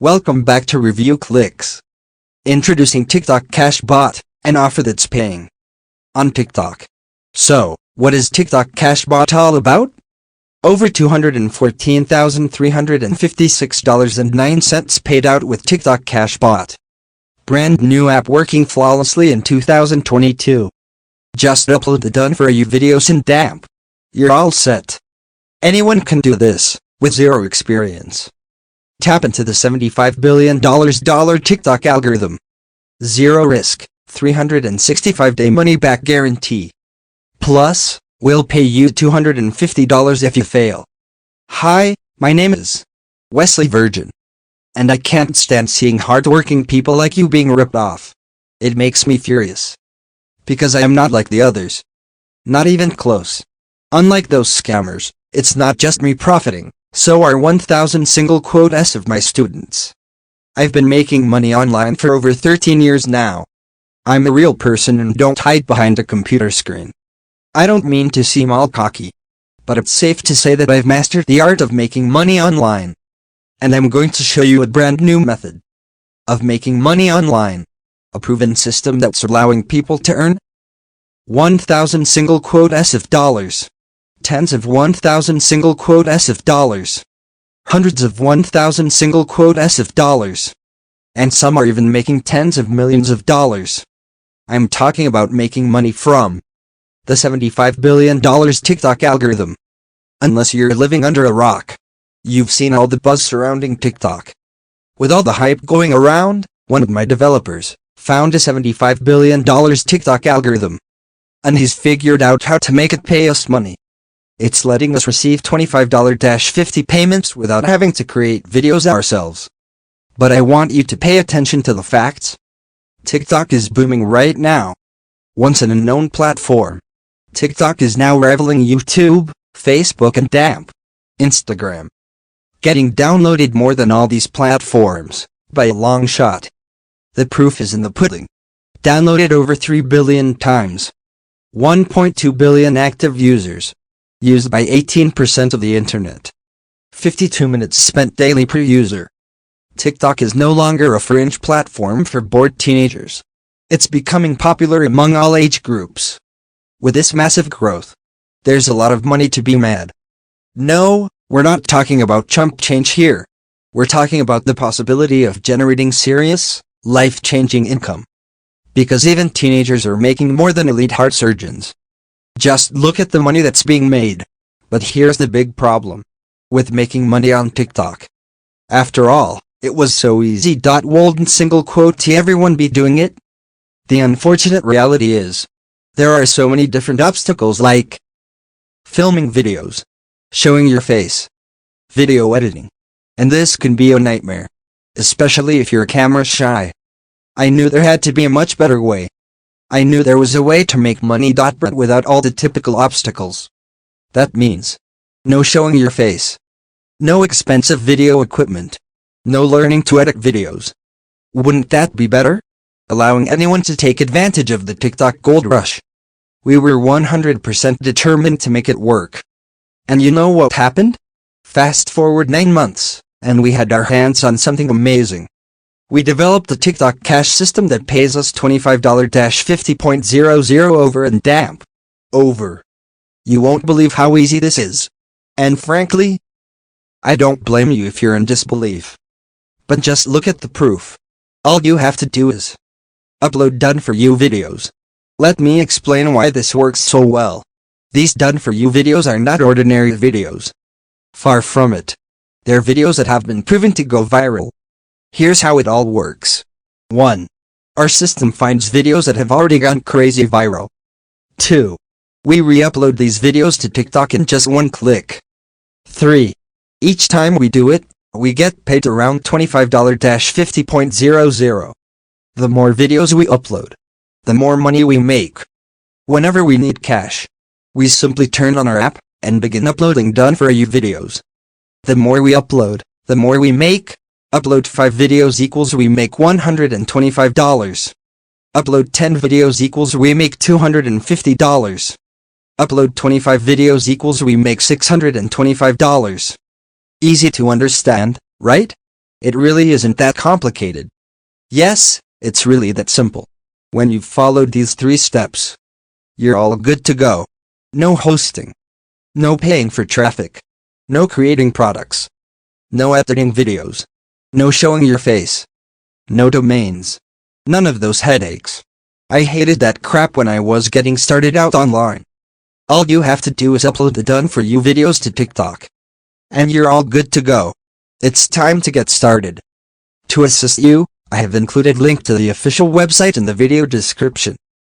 Welcome back to Review Clicks. Introducing TikTok Cash Bot, an offer that's paying on TikTok. So, what is TikTok Cash Bot all about? Over $214,356.09 paid out with TikTok Cash Bot. Brand new app working flawlessly in 2022. Just upload the done for you videos in DAMP. You're all set. Anyone can do this, with zero experience. Tap into the $75 billion TikTok algorithm. Zero risk, 365-day money-back guarantee. Plus, we'll pay you $250 if you fail. Hi, my name is Wesley Virgin. And I can't stand seeing hardworking people like you being ripped off. It makes me furious. Because I am not like the others. Not even close. Unlike those scammers, it's not just me profiting. So are 1,000 single quotes of my students. I've been making money online for over 13 years now. I'm a real person and don't hide behind a computer screen. I don't mean to seem all cocky, but it's safe to say that I've mastered the art of making money online. And I'm going to show you a brand new method of making money online. A proven system that's allowing people to earn 1,000 single quotes of dollars. Tens of 1,000 single quotes of dollars. Hundreds of 1,000 single quotes of dollars. And some are even making tens of millions of dollars. I'm talking about making money from the $75 billion TikTok algorithm. Unless you're living under a rock, you've seen all the buzz surrounding TikTok. With all the hype going around, one of my developers found a $75 billion TikTok algorithm. And he's figured out how to make it pay us money. It's letting us receive $25-50 payments without having to create videos ourselves. But I want you to pay attention to the facts. TikTok is booming right now. Once an unknown platform, TikTok is now rivaling YouTube, Facebook and DAMP, Instagram. Getting downloaded more than all these platforms, by a long shot. The proof is in the pudding. Downloaded over 3 billion times. 1.2 billion active users. Used by 18% of the internet. 52 minutes spent daily per user. TikTok is no longer a fringe platform for bored teenagers. It's becoming popular among all age groups. With this massive growth, there's a lot of money to be made. No, we're not talking about chump change here. We're talking about the possibility of generating serious, life-changing income. Because even teenagers are making more than elite heart surgeons. Just look at the money that's being made. But here's the big problem with making money on TikTok. After all, it was so easy. Wouldn't single quote everyone be doing it? The unfortunate reality is, there are so many different obstacles like filming videos, showing your face, video editing, and this can be a nightmare, especially if you're camera shy. I knew there had to be a much better way. I knew there was a way to make money. But without all the typical obstacles. That means no showing your face, no expensive video equipment, no learning to edit videos. Wouldn't that be better? Allowing anyone to take advantage of the TikTok gold rush. We were 100% determined to make it work. And you know what happened? Fast forward 9 months, and we had our hands on something amazing. We developed a TikTok cash system that pays us $25-50.00 over in DAMP. Over. You won't believe how easy this is. And frankly, I don't blame you if you're in disbelief. But just look at the proof. All you have to do is upload done-for-you videos. Let me explain why this works so well. These done-for-you videos are not ordinary videos. Far from it. They're videos that have been proven to go viral. Here's how it all works. 1. Our system finds videos that have already gone crazy viral. 2. We re-upload these videos to TikTok in just one click. 3. Each time we do it, we get paid around $25-50.00. The more videos we upload, the more money we make. Whenever we need cash, we simply turn on our app and begin uploading done-for-you videos. The more we upload, the more we make. Upload 5 videos equals we make $125. Upload 10 videos equals we make $250. Upload 25 videos equals we make $625. Easy to understand, right? It really isn't that complicated. Yes, it's really that simple. When you've followed these 3 steps, you're all good to go. No hosting. No paying for traffic. No creating products. No editing videos. No showing your face. No domains. None of those headaches. I hated that crap when I was getting started out online. All you have to do is upload the done for you videos to TikTok. And you're all good to go. It's time to get started. To assist you, I have included link to the official website in the video description.